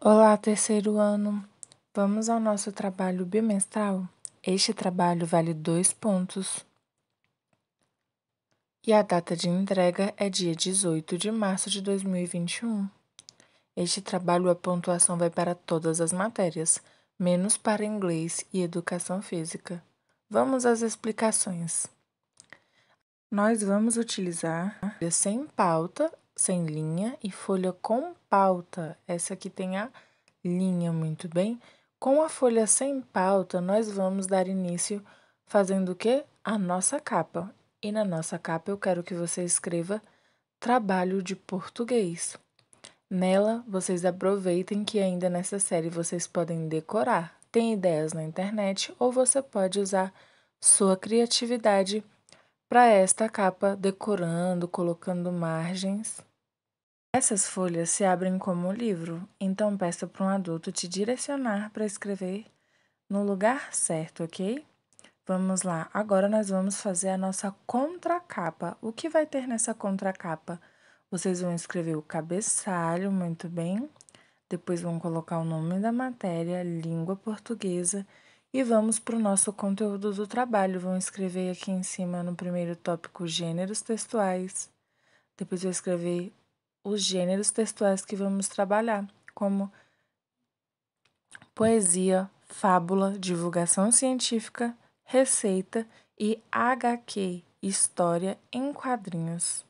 Olá, terceiro ano. Vamos ao nosso trabalho bimestral? Este trabalho vale 2 pontos. E a data de entrega é dia 18 de março de 2021. Este trabalho, a pontuação vai para todas as matérias, menos para inglês e educação física. Vamos às explicações. Nós vamos utilizar folha sem pauta, sem linha, e folha com pauta. Essa aqui tem a linha, muito bem. Com a folha sem pauta, nós vamos dar início fazendo o quê? A nossa capa. E na nossa capa eu quero que você escreva trabalho de português. Nela, vocês aproveitem que ainda nessa série vocês podem decorar. Tem ideias na internet ou você pode usar sua criatividade para esta capa, decorando, colocando margens. Essas folhas se abrem como livro, então peça para um adulto te direcionar para escrever no lugar certo, ok? Vamos lá, agora nós vamos fazer a nossa contracapa. O que vai ter nessa contracapa? Vocês vão escrever o cabeçalho, muito bem. Depois vão colocar o nome da matéria, língua portuguesa. E vamos para o nosso conteúdo do trabalho. Vão escrever aqui em cima, no primeiro tópico, gêneros textuais. Depois vou escrever os gêneros textuais que vamos trabalhar, como poesia, fábula, divulgação científica, receita e HQ, história em quadrinhos.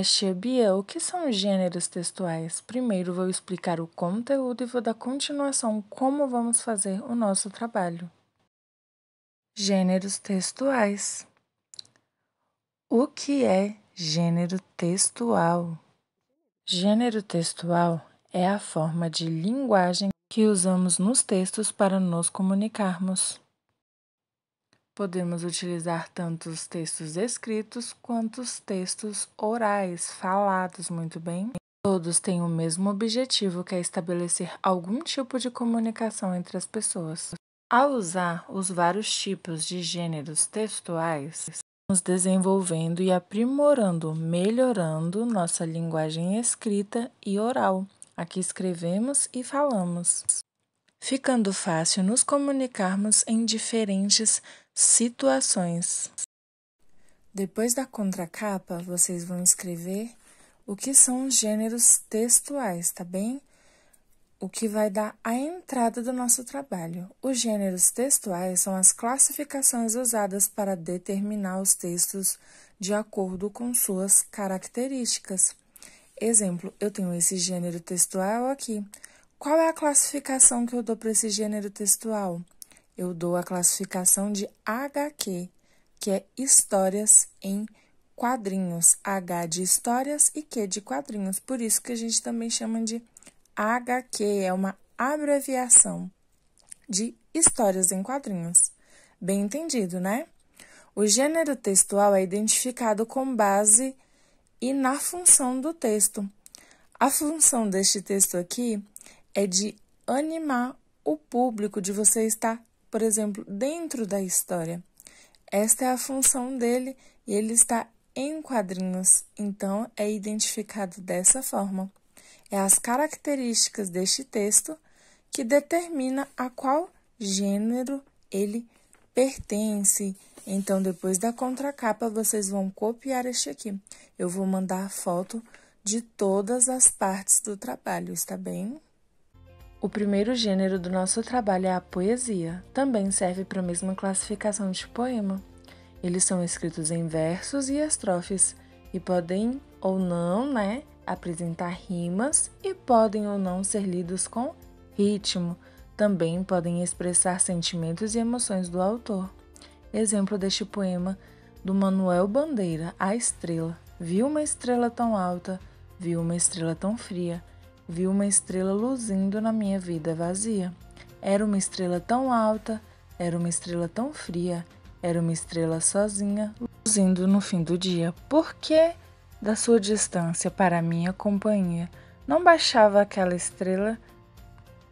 Tia Bia, o que são gêneros textuais? Primeiro vou explicar o conteúdo e vou dar continuação como vamos fazer o nosso trabalho. Gêneros textuais. O que é gênero textual? Gênero textual é a forma de linguagem que usamos nos textos para nos comunicarmos. Podemos utilizar tanto os textos escritos quanto os textos orais, falados, muito bem. Todos têm o mesmo objetivo, que é estabelecer algum tipo de comunicação entre as pessoas. Ao usar os vários tipos de gêneros textuais, nos desenvolvendo e aprimorando, melhorando nossa linguagem escrita e oral. Aqui escrevemos e falamos, ficando fácil nos comunicarmos em diferentes situações. Depois da contracapa, vocês vão escrever o que são os gêneros textuais, tá bem? O que vai dar a entrada do nosso trabalho. Os gêneros textuais são as classificações usadas para determinar os textos de acordo com suas características. Exemplo, eu tenho esse gênero textual aqui. Qual é a classificação que eu dou para esse gênero textual? Eu dou a classificação de HQ, que é histórias em quadrinhos. H de histórias e Q de quadrinhos. Por isso que a gente também chama de HQ, é uma abreviação de histórias em quadrinhos. Bem entendido, né? O gênero textual é identificado com base e na função do texto. A função deste texto aqui é de animar o público, de você estar, por exemplo, dentro da história. Esta é a função dele e ele está em quadrinhos, então é identificado dessa forma. É as características deste texto que determina a qual gênero ele pertence. Então, depois da contracapa, vocês vão copiar este aqui. Eu vou mandar foto de todas as partes do trabalho, está bem? O primeiro gênero do nosso trabalho é a poesia. Também serve para a mesma classificação de poema. Eles são escritos em versos e estrofes e podem ou não, apresentar rimas e podem ou não ser lidos com ritmo. Também podem expressar sentimentos e emoções do autor. Exemplo deste poema do Manuel Bandeira, A Estrela. Vi uma estrela tão alta, vi uma estrela tão fria, vi uma estrela luzindo na minha vida vazia. Era uma estrela tão alta, era uma estrela tão fria, era uma estrela sozinha, luzindo no fim do dia. Por que da sua distância para a minha companhia não baixava aquela estrela?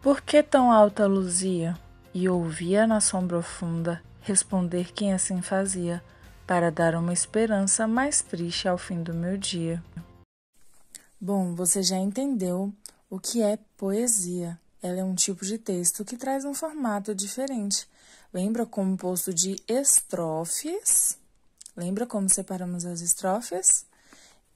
Por que tão alta luzia? E ouvia na sombra profunda responder quem assim fazia, para dar uma esperança mais triste ao fim do meu dia. Bom, você já entendeu O que é poesia? Ela é um tipo de texto que traz um formato diferente. Lembra composto de estrofes? Lembra como separamos as estrofes?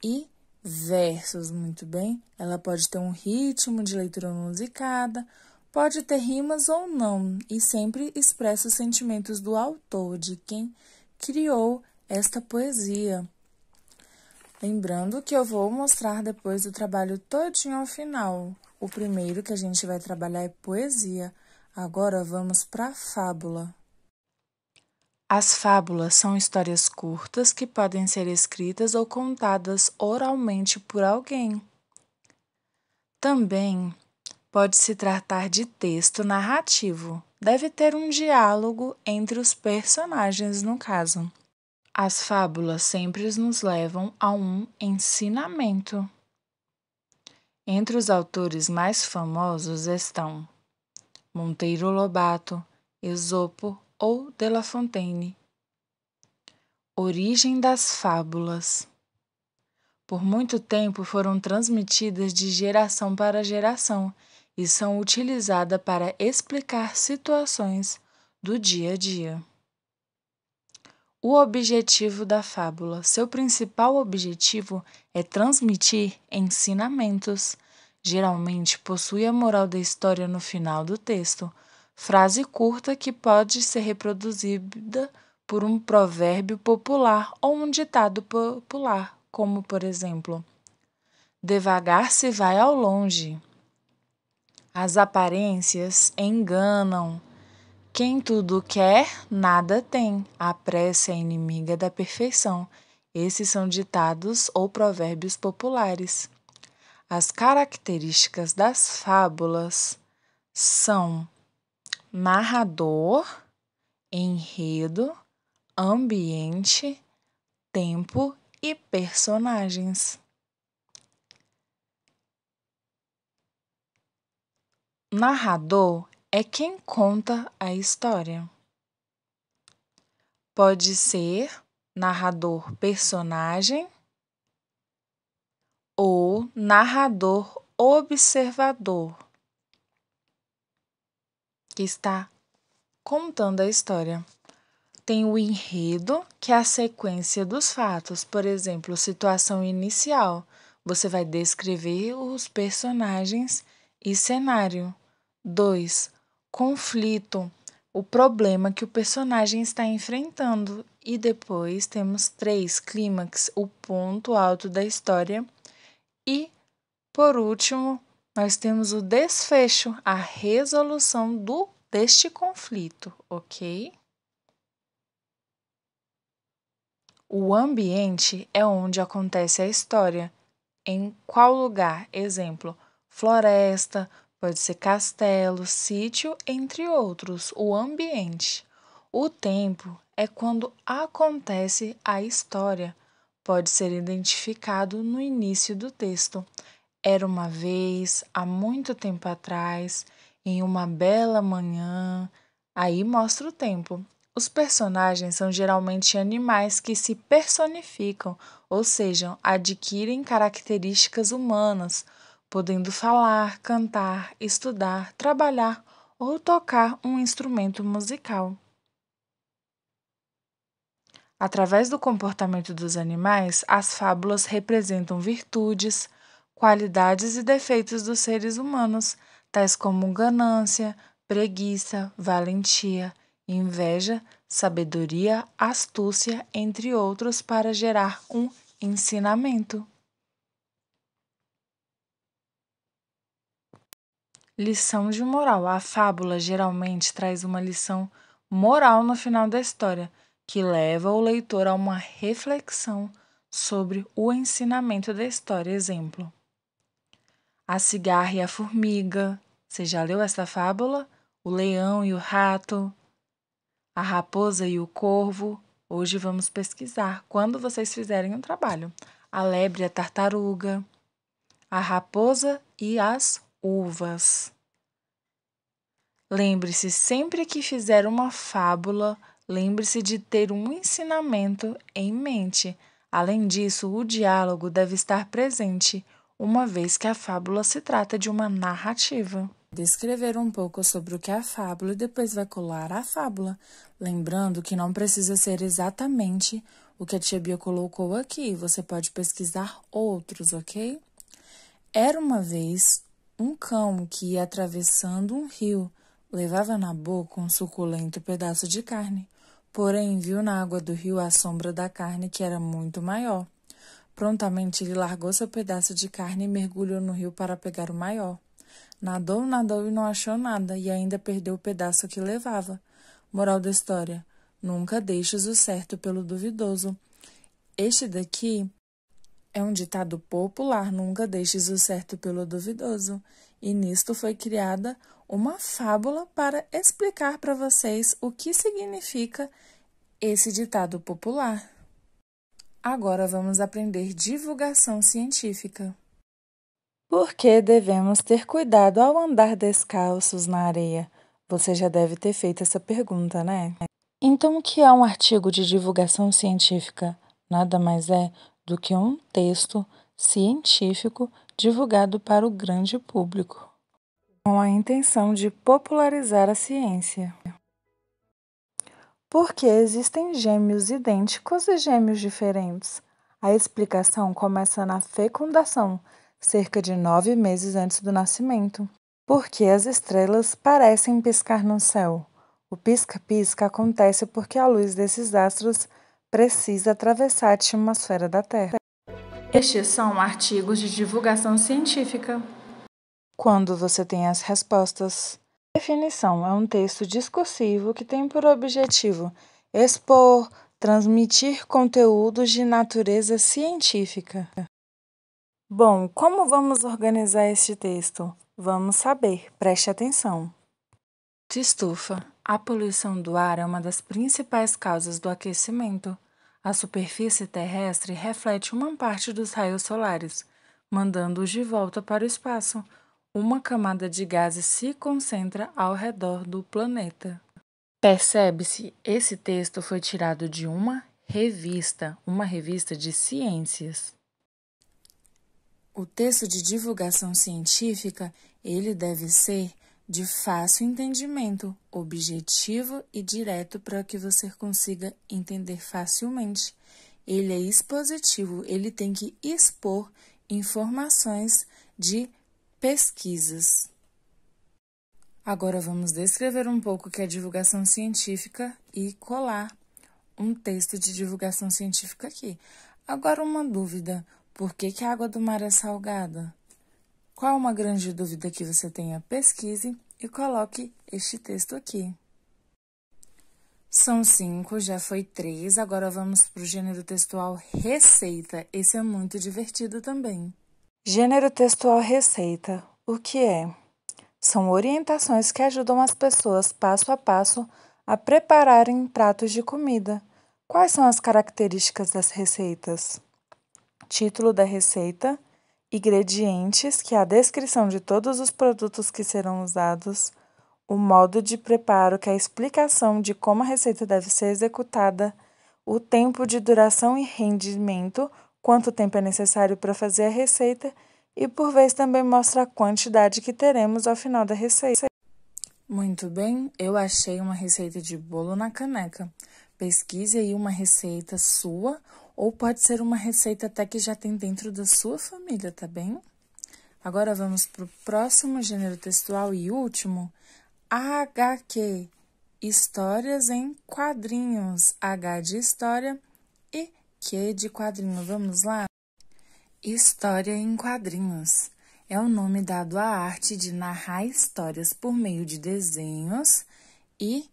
E versos, muito bem. Ela pode ter um ritmo de leitura musicada, pode ter rimas ou não, e sempre expressa os sentimentos do autor, de quem criou esta poesia. Lembrando que eu vou mostrar depois o trabalho todinho ao final. O primeiro que a gente vai trabalhar é poesia. Agora vamos para a fábula. As fábulas são histórias curtas que podem ser escritas ou contadas oralmente por alguém. Também pode se tratar de texto narrativo. Deve ter um diálogo entre os personagens, no caso. As fábulas sempre nos levam a um ensinamento. Entre os autores mais famosos estão Monteiro Lobato, Esopo ou De La Fontaine. Origem das fábulas. Por muito tempo foram transmitidas de geração para geração e são utilizadas para explicar situações do dia a dia. O objetivo da fábula. Seu principal objetivo é transmitir ensinamentos. Geralmente possui a moral da história no final do texto, frase curta que pode ser reproduzida por um provérbio popular ou um ditado popular, como por exemplo: devagar se vai ao longe. As aparências enganam. Quem tudo quer, nada tem. A pressa é inimiga da perfeição. Esses são ditados ou provérbios populares. As características das fábulas são narrador, enredo, ambiente, tempo e personagens. Narrador é quem conta a história. Pode ser narrador personagem ou narrador observador, que está contando a história. Tem o enredo, que é a sequência dos fatos. Por exemplo, situação inicial. Você vai descrever os personagens e cenário. 2. Conflito, o problema que o personagem está enfrentando. E depois temos 3. Clímax, o ponto alto da história. E, por último, nós temos o desfecho, a resolução deste conflito, ok? O ambiente é onde acontece a história. Em qual lugar? Exemplo, floresta, pode ser castelo, sítio, entre outros. O ambiente. O tempo é quando acontece a história. Pode ser identificado no início do texto. Era uma vez, há muito tempo atrás, em uma bela manhã. Aí mostra o tempo. Os personagens são geralmente animais que se personificam, ou seja, adquirem características humanas, podendo falar, cantar, estudar, trabalhar ou tocar um instrumento musical. Através do comportamento dos animais, as fábulas representam virtudes, qualidades e defeitos dos seres humanos, tais como ganância, preguiça, valentia, inveja, sabedoria, astúcia, entre outros, para gerar um ensinamento. Lição de moral. A fábula geralmente traz uma lição moral no final da história, que leva o leitor a uma reflexão sobre o ensinamento da história. Exemplo: a cigarra e a formiga. Você já leu essa fábula? O leão e o rato, a raposa e o corvo. Hoje vamos pesquisar quando vocês fizerem um trabalho. A lebre e a tartaruga, a raposa e as uvas. Lembre-se, sempre que fizer uma fábula, lembre-se de ter um ensinamento em mente. Além disso, o diálogo deve estar presente. uma vez que a fábula se trata de uma narrativa. Descrever um pouco sobre o que é a fábula e depois vai colar a fábula, lembrando que não precisa ser exatamente o que a tia Bia colocou aqui, você pode pesquisar outros, ok? Era uma vez um cão que ia atravessando um rio, levava na boca um suculento pedaço de carne, porém viu na água do rio a sombra da carne que era muito maior. Prontamente ele largou seu pedaço de carne e mergulhou no rio para pegar o maior. Nadou, nadou e não achou nada, e ainda perdeu o pedaço que levava. Moral da história: nunca deixes o certo pelo duvidoso. Este daqui é um ditado popular: nunca deixes o certo pelo duvidoso. E nisto foi criada uma fábula para explicar para vocês o que significa esse ditado popular. Agora vamos aprender divulgação científica. Por que devemos ter cuidado ao andar descalços na areia? Você já deve ter feito essa pergunta, né? Então, o que é um artigo de divulgação científica? Nada mais é do que um texto científico divulgado para o grande público, com a intenção de popularizar a ciência. Por que existem gêmeos idênticos e gêmeos diferentes? A explicação começa na fecundação, cerca de 9 meses antes do nascimento. Por que as estrelas parecem piscar no céu? O pisca-pisca acontece porque a luz desses astros precisa atravessar a atmosfera da Terra. Estes são artigos de divulgação científica. Quando você tem as respostas. Definição é um texto discursivo que tem por objetivo expor, transmitir conteúdos de natureza científica. Bom, como vamos organizar este texto? Vamos saber, preste atenção. Estufa. A poluição do ar é uma das principais causas do aquecimento. A superfície terrestre reflete uma parte dos raios solares, mandando-os de volta para o espaço. Uma camada de gases se concentra ao redor do planeta. Percebe-se, esse texto foi tirado de uma revista de ciências. O texto de divulgação científica, ele deve ser de fácil entendimento, objetivo e direto para que você consiga entender facilmente. Ele é expositivo, ele tem que expor informações de pesquisas. Agora vamos descrever um pouco o que é divulgação científica e colar um texto de divulgação científica aqui. Agora uma dúvida: por que a água do mar é salgada? Qual uma grande dúvida que você tenha? Pesquise e coloque este texto aqui. São 5, já foi 3, agora vamos para o gênero textual receita. Esse é muito divertido também. Gênero textual receita. O que é? São orientações que ajudam as pessoas passo a passo a prepararem pratos de comida. Quais são as características das receitas? Título da receita, ingredientes, que é a descrição de todos os produtos que serão usados, o modo de preparo, que é a explicação de como a receita deve ser executada, o tempo de duração e rendimento, quanto tempo é necessário para fazer a receita, e por vez também mostra a quantidade que teremos ao final da receita. Muito bem, eu achei uma receita de bolo na caneca. Pesquise aí uma receita sua, ou pode ser uma receita até que já tem dentro da sua família, tá bem? Agora vamos para o próximo gênero textual e último, HQ, histórias em quadrinhos. H de história e Q de quadrinho. Vamos lá? História em quadrinhos é o nome dado à arte de narrar histórias por meio de desenhos e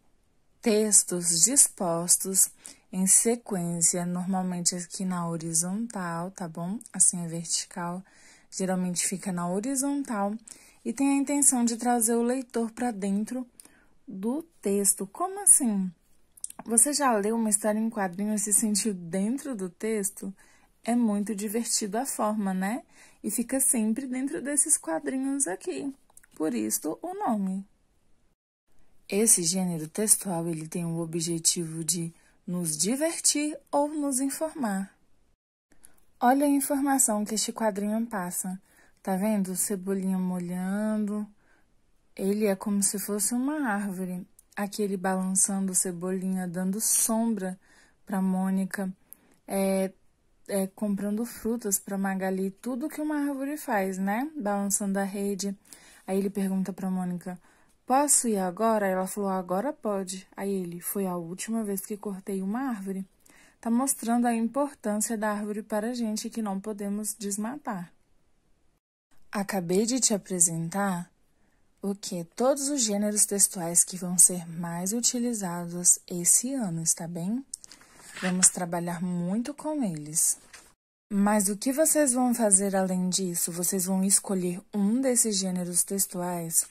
textos dispostos em sequência, normalmente aqui na horizontal, tá bom? Assim é vertical, geralmente fica na horizontal e tem a intenção de trazer o leitor para dentro do texto. Como assim? Você já leu uma história em quadrinhos e se sentiu dentro do texto? É muito divertido a forma, né? E fica sempre dentro desses quadrinhos aqui. Por isso, o nome. Esse gênero textual, ele tem o objetivo de nos divertir ou nos informar. Olha a informação que este quadrinho passa. Tá vendo? Cebolinha molhando. Ele é como se fosse uma árvore. Aqui ele balançando Cebolinha, dando sombra pra Mônica. Comprando frutas para Magali, tudo que uma árvore faz, né? Balançando a rede. Aí ele pergunta para Mônica: posso ir agora? Aí ela falou: agora pode. Aí ele: foi a última vez que cortei uma árvore. Tá mostrando a importância da árvore para a gente que não podemos desmatar. Acabei de te apresentar todos os gêneros textuais que vão ser mais utilizados esse ano, está bem? Vamos trabalhar muito com eles. Mas o que vocês vão fazer além disso? Vocês vão escolher um desses gêneros textuais,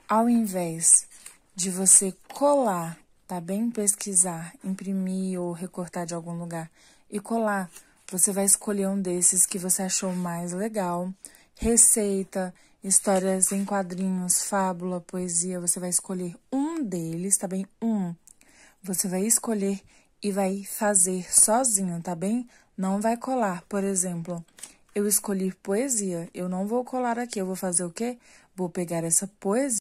ao invés de você colar, tá bem? Pesquisar, imprimir ou recortar de algum lugar e colar, você vai escolher um desses que você achou mais legal. Receita, histórias em quadrinhos, fábula, poesia, você vai escolher um deles, tá bem? Você vai escolher e vai fazer sozinho, tá bem? Não vai colar. Por exemplo, eu escolhi poesia. Eu não vou colar aqui. Eu vou fazer o quê? Vou pegar essa poesia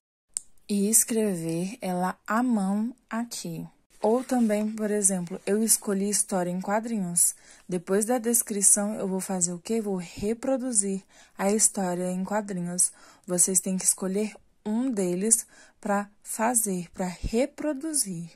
e escrever ela à mão aqui. Ou também, por exemplo, eu escolhi história em quadrinhos. Depois da descrição, eu vou fazer o quê? Vou reproduzir a história em quadrinhos. Vocês têm que escolher um deles para fazer, para reproduzir.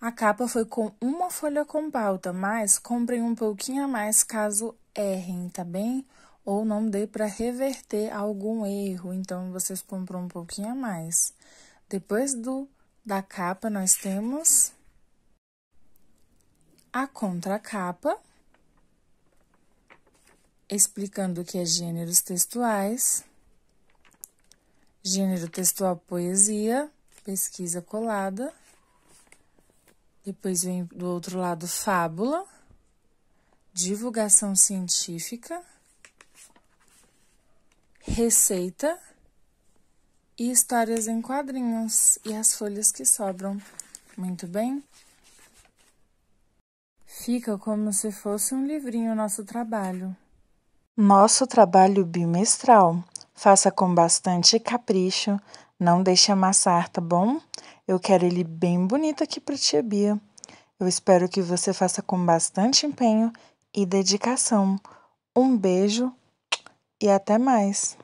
A capa foi com uma folha com pauta, mas comprem um pouquinho a mais caso errem, tá bem? Ou não dê para reverter algum erro, então vocês compram um pouquinho a mais. Depois da capa, nós temos a contracapa, explicando o que é gêneros textuais, gênero textual poesia, pesquisa colada. Depois vem do outro lado fábula, divulgação científica, receita e histórias em quadrinhos e as folhas que sobram. Muito bem? Fica como se fosse um livrinho nosso trabalho. Nosso trabalho bimestral. Faça com bastante capricho, não deixe amassar, tá bom? Eu quero ele bem bonito aqui para tia Bia. Eu espero que você faça com bastante empenho e dedicação. Um beijo e até mais!